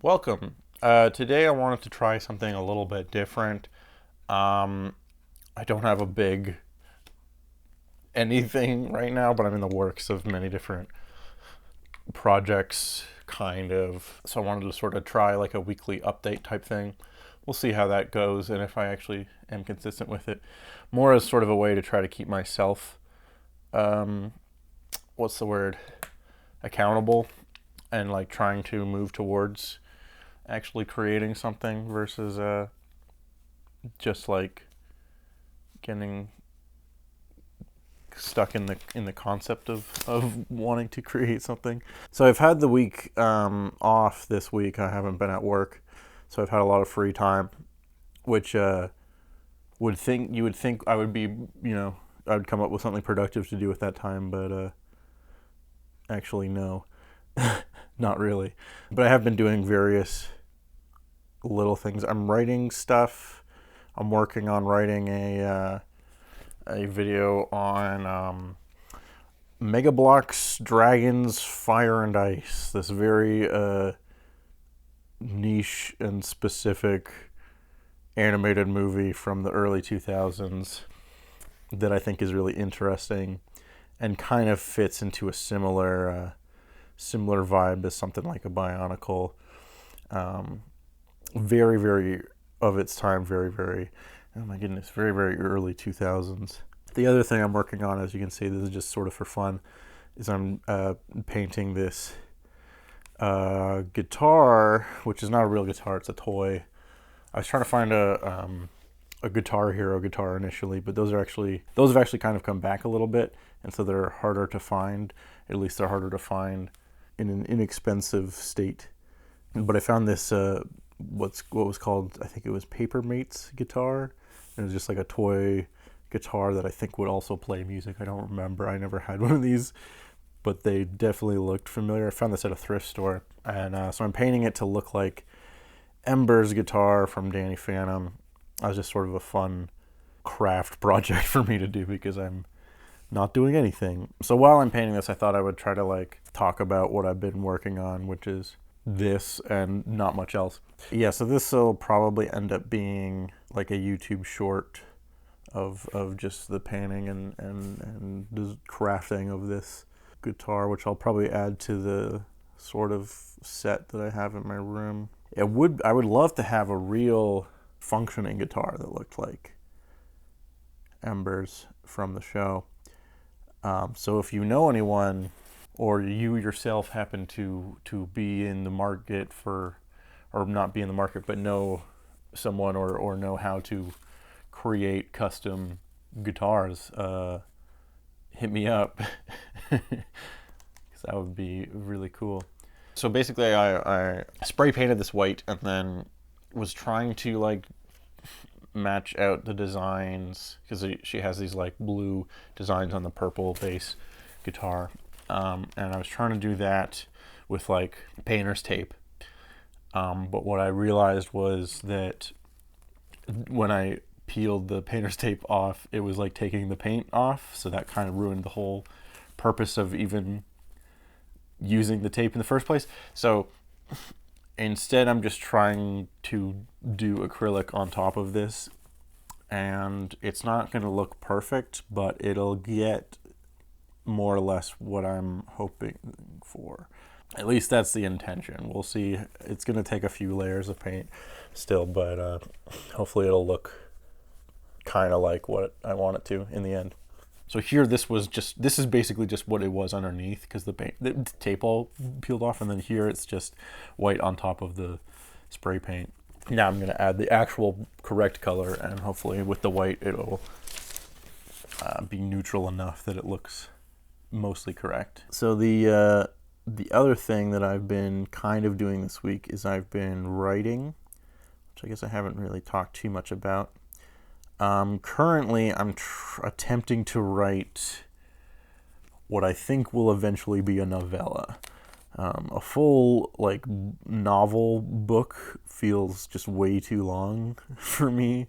Welcome. Today I wanted to try something a little bit different. I don't have a big anything right now, but I'm in the works of many different projects, kind of. So I wanted to sort of try like a weekly update type thing. We'll see how that goes and if I actually am consistent with it. More as sort of a way to try to keep myself, um, what's the word, accountable and like trying to move towards actually creating something versus just like getting stuck in the concept of wanting to create something. So I've had the week off this week. I haven't been at work, so I've had a lot of free time, which you would think I would be I would come up with something productive to do with that time, but actually no, not really. But I have been doing various little things. I'm writing stuff. I'm working on writing a video on Mega Bloks, Dragons, Fire and Ice. This very niche and specific animated movie from the early 2000s that I think is really interesting and kind of fits into a similar vibe as something like a Bionicle. Very, very of its time, very, very, oh my goodness, very, very early 2000s. The other thing I'm working on, as you can see, this is just sort of for fun, is I'm painting this guitar, which is not a real guitar, it's a toy. I was trying to find a Guitar Hero guitar initially, but those have actually kind of come back a little bit, and so they're harder to find. At least they're harder to find in an inexpensive state. But I found this what was called, I think it was Paper Mates guitar, and it was just like a toy guitar that I think would also play music. I don't remember. I never had one of these, but they definitely looked familiar. I found this at a thrift store, and so I'm painting it to look like Ember's guitar from Danny Phantom. That was just sort of a fun craft project for me to do because I'm not doing anything. So while I'm painting this, I thought I would try to like talk about what I've been working on, which is this and not much else. Yeah, so this will probably end up being like a YouTube short of just the painting and the crafting of this guitar, which I'll probably add to the sort of set that I have in my room. I would love to have a real functioning guitar that looked like Ember's from the show. So if you know anyone, or you yourself happen to be in the market for, or not be in the market, but know someone or know how to create custom guitars, hit me up because that would be really cool. So basically, I spray painted this white and then was trying to like match out the designs because she has these like blue designs on the purple bass guitar, and I was trying to do that with like painter's tape. But what I realized was that when I peeled the painter's tape off, it was like taking the paint off, so that kind of ruined the whole purpose of even using the tape in the first place. So instead, I'm just trying to do acrylic on top of this, and it's not going to look perfect, but it'll get more or less what I'm hoping for. At least that's the intention. We'll see. It's going to take a few layers of paint still, but hopefully it'll look kind of like what I want it to in the end. So here, this is basically just what it was underneath because the tape all peeled off, and then here it's just white on top of the spray paint. Now I'm going to add the actual correct color, and hopefully with the white it'll be neutral enough that it looks mostly correct. So the other thing that I've been kind of doing this week is I've been writing, which I guess I haven't really talked too much about. Currently, I'm attempting to write what I think will eventually be a novella. A full like novel book feels just way too long for me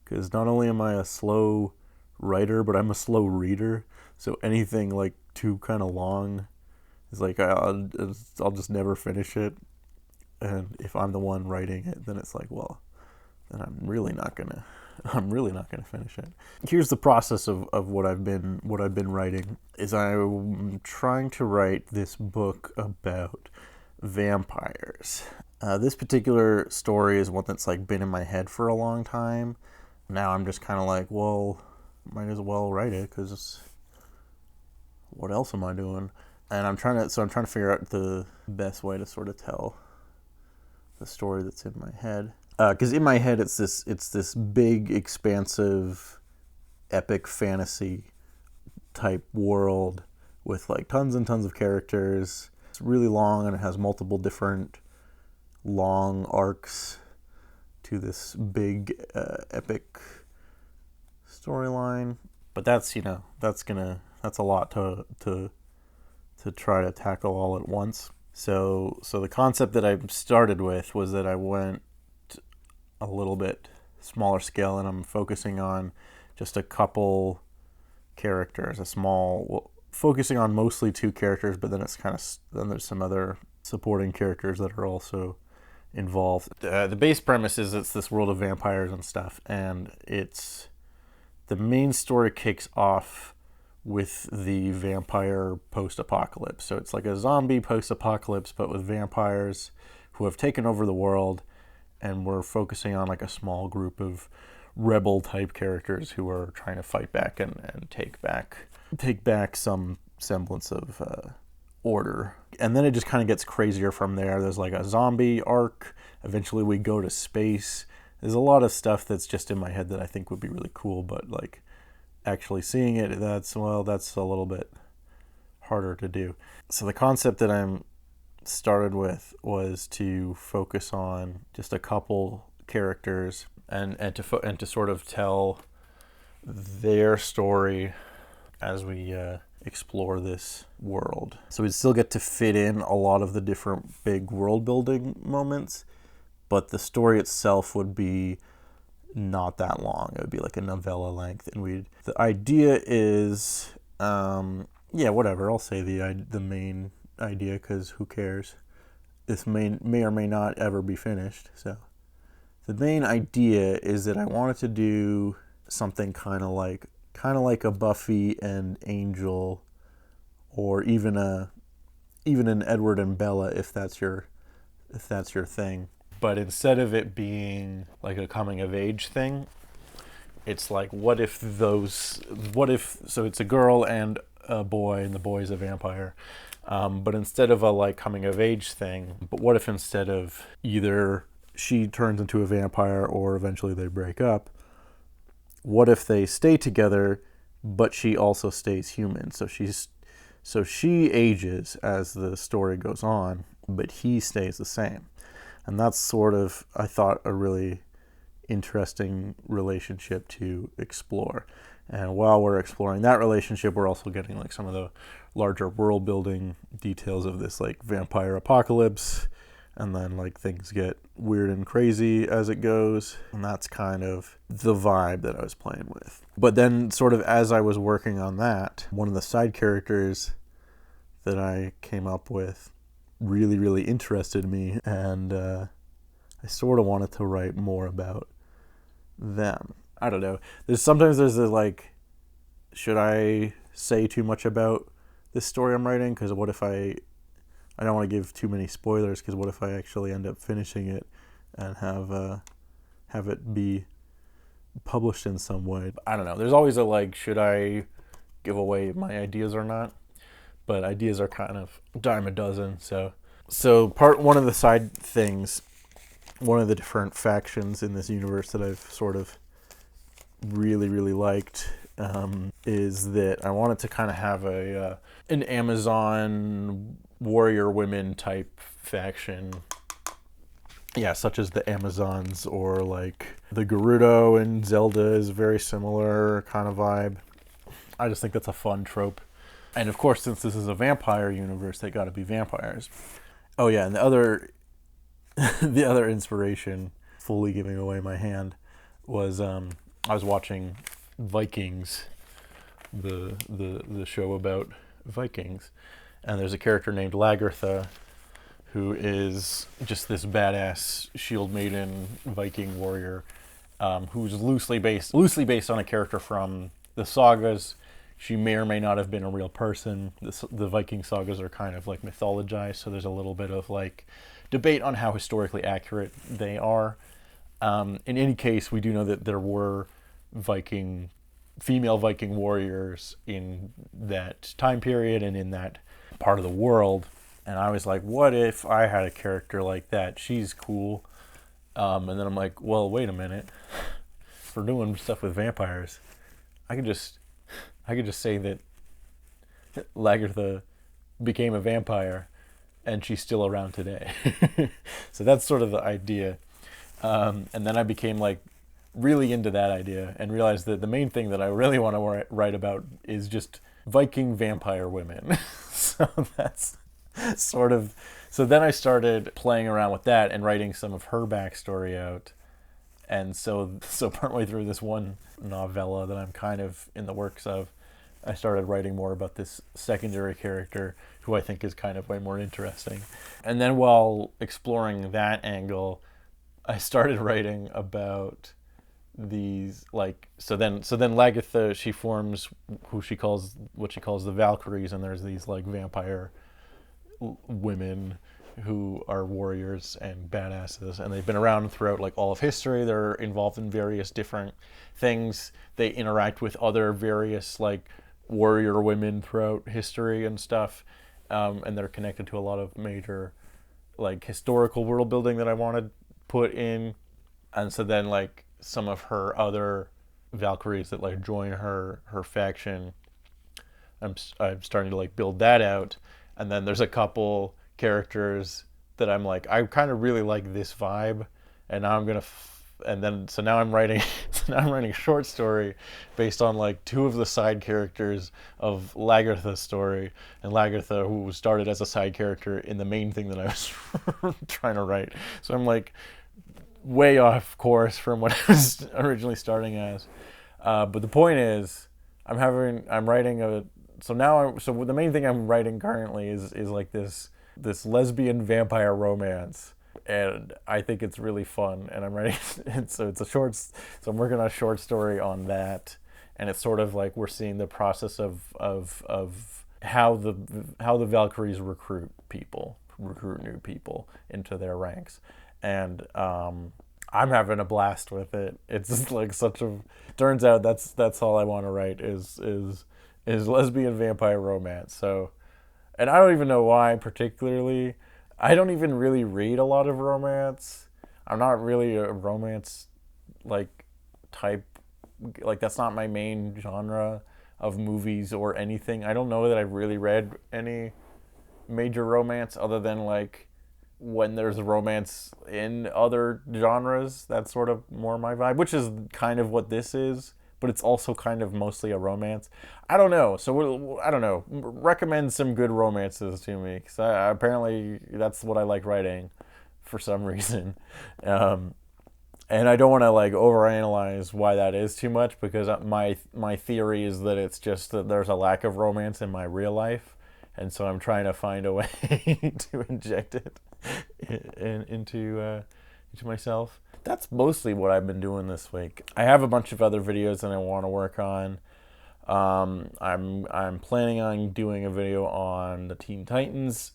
because not only am I a slow writer, but I'm a slow reader. So anything like too kind of long is like I'll just never finish it. and if I'm the one writing it, then it's like, well, then I'm really not gonna finish it. Here's the process of what I've been writing. Is I'm trying to write this book about vampires. This particular story is one that's like been in my head for a long time. Now I'm just kind of like, well, might as well write it, because what else am I doing? And I'm trying to figure out the best way to sort of tell the story that's in my head. Because in my head, it's this big, expansive, epic fantasy type world with like tons and tons of characters. It's really long, and it has multiple different long arcs to this big, epic storyline. But that's a lot to try to tackle all at once. So the concept that I started with was that I went a little bit smaller scale, and I'm focusing on just a couple characters, focusing on mostly 2 characters, but then then there's some other supporting characters that are also involved. The base premise is it's this world of vampires and stuff, and the main story kicks off with the vampire post-apocalypse. So it's like a zombie post-apocalypse, but with vampires who have taken over the world, and we're focusing on like a small group of rebel-type characters who are trying to fight back and take back some semblance of order. And then it just kind of gets crazier from there. There's like a zombie arc. Eventually we go to space. There's a lot of stuff that's just in my head that I think would be really cool, but like actually seeing it, that's a little bit harder to do. So the concept that I'm started with was to focus on just a couple characters and to sort of tell their story as we explore this world. So we'd still get to fit in a lot of the different big world building moments, but the story itself would be not that long. It would be like a novella length, and the idea is whatever. I'll say the main idea, because who cares? This may or may not ever be finished. So the main idea is that I wanted to do something kind of like a Buffy and Angel, or even an Edward and Bella, if that's your thing. But instead of it being like a coming of age thing, it's like, so it's a girl and a boy, and the boy's a vampire. But instead of a like coming of age thing, but what if instead of either she turns into a vampire or eventually they break up, what if they stay together, but she also stays human? So she ages as the story goes on, but he stays the same. And that's sort of, I thought, a really interesting relationship to explore. And while we're exploring that relationship, we're also getting like some of the larger world building details of this like vampire apocalypse, and then like things get weird and crazy as it goes. And that's kind of the vibe that I was playing with. But then sort of as I was working on that, one of the side characters that I came up with really, really interested me, and I sort of wanted to write more about them. I don't know. Sometimes there's this like, should I say too much about this story I'm writing? Because what if I don't want to give too many spoilers, because what if I actually end up finishing it and have it be published in some way? I don't know. There's always a like, should I give away my ideas or not? But ideas are kind of a dime a dozen. So one of the side things, one of the different factions in this universe that I've sort of really, really liked is that I wanted to kind of have an Amazon warrior women type faction. Yeah, such as the Amazons, or like the Gerudo and Zelda is very similar kind of vibe. I just think that's a fun trope. And of course, since this is a vampire universe, they got to be vampires. Oh yeah, and the other inspiration, fully giving away my hand, was I was watching Vikings, the show about Vikings, and there's a character named Lagertha who is just this badass shield maiden Viking warrior, who's loosely based on a character from the sagas. She may or may not have been a real person. The Viking sagas are kind of like mythologized, so there's a little bit of like debate on how historically accurate they are. In any case, we do know that there were female Viking warriors in that time period and in that part of the world. And I was like, what if I had a character like that? She's cool. And then I'm like, well, wait a minute. If we're doing stuff with vampires, I could just say that Lagertha became a vampire and she's still around today. So that's sort of the idea. And then I became like really into that idea and realized that the main thing that I really want to write about is just Viking vampire women. So that's sort of, so then I started playing around with that and writing some of her backstory out. And so partway through this one novella that I'm kind of in the works of, I started writing more about this secondary character who I think is kind of way more interesting. And then while exploring that angle, I started writing about these, like, so then Lagertha, she forms what she calls the Valkyries, and there's these like vampire women who are warriors and badasses, and they've been around throughout like all of history. They're involved in various different things. They interact with other various like warrior women throughout history and stuff, and they're connected to a lot of major like historical world building that I want to put in. And so then like some of her other Valkyries that like join her faction, I'm starting to like build that out. And then there's a couple characters that I'm like, I kind of really like this vibe, and now I'm gonna so now I'm writing a short story based on like two of the side characters of Lagertha's story, and Lagertha, who started as a side character in the main thing that I was trying to write. So I'm like way off course from what I was originally starting as, but the point is I'm writing so the main thing I'm writing currently is like this lesbian vampire romance, and I think it's really fun, and I'm writing so I'm working on a short story on that, and it's sort of like we're seeing the process of how the Valkyries recruit new people into their ranks, and I'm having a blast with it. It's just like turns out that's all I want to write is lesbian vampire romance. So, and I don't even know why particularly. I don't even really read a lot of romance. I'm not really a romance like type, like that's not my main genre of movies or anything. I don't know that I've really read any major romance other than like when there's romance in other genres. That's sort of more my vibe, which is kind of what this is, but it's also kind of mostly a romance. I don't know. So I don't know. Recommend some good romances to me, because apparently that's what I like writing for some reason. And I don't want to like overanalyze why that is too much, because my theory is that it's just that there's a lack of romance in my real life, and so I'm trying to find a way to inject it into myself. That's mostly what I've been doing this week. I have a bunch of other videos that I want to work on. I'm planning on doing a video on the Teen Titans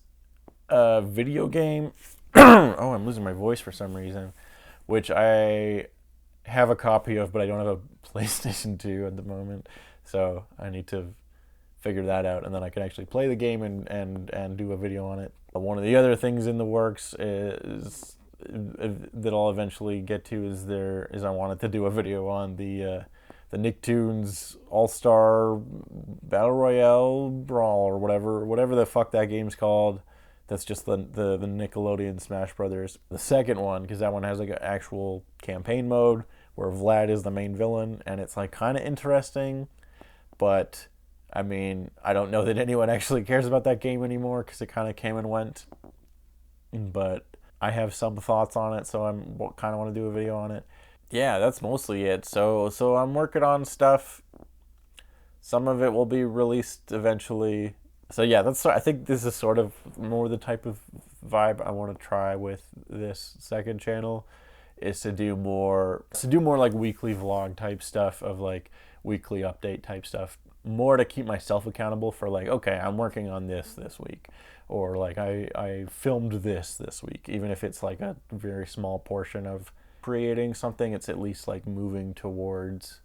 video game. Oh, I'm losing my voice for some reason, which I have a copy of, but I don't have a PlayStation 2 at the moment. So I need to figure that out, and then I can actually play the game and do a video on it. One of the other things in the works is that I'll eventually get to is I wanted to do a video on the Nicktoons All-Star Battle Royale Brawl, or whatever the fuck that game's called. That's just the Nickelodeon Smash Brothers. The second one, because that one has like an actual campaign mode where Vlad is the main villain, and it's like kind of interesting, but I mean, I don't know that anyone actually cares about that game anymore because it kind of came and went. But I have some thoughts on it, so I'm kind of want to do a video on it. Yeah, that's mostly it. So I'm working on stuff. Some of it will be released eventually. So yeah, I think this is sort of more the type of vibe I want to try with this second channel is to do more like weekly vlog type stuff, of like weekly update type stuff, more to keep myself accountable for, like, okay, I'm working on this week, or like I filmed this week. Even if it's like a very small portion of creating something, it's at least like moving towards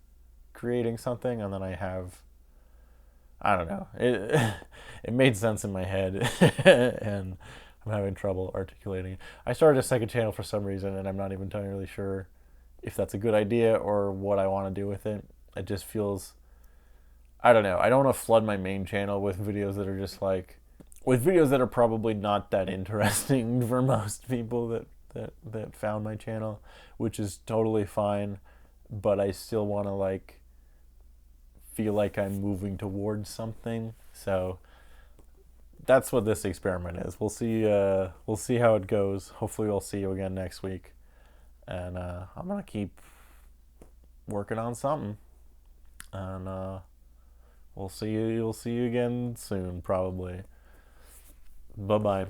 creating something. And then I don't know, it made sense in my head and I'm having trouble articulating it. I started a second channel for some reason, and I'm not even entirely sure if that's a good idea or what I want to do with it. It just feels, I don't know. I don't want to flood my main channel with videos that are just like, with videos that are probably not that interesting for most people that found my channel, which is totally fine. But I still want to like feel like I'm moving towards something. So that's what this experiment is. We'll see. We'll see how it goes. Hopefully, we'll see you again next week. And I'm gonna keep working on something. And we'll see you. You'll see you again soon, probably. Bye bye.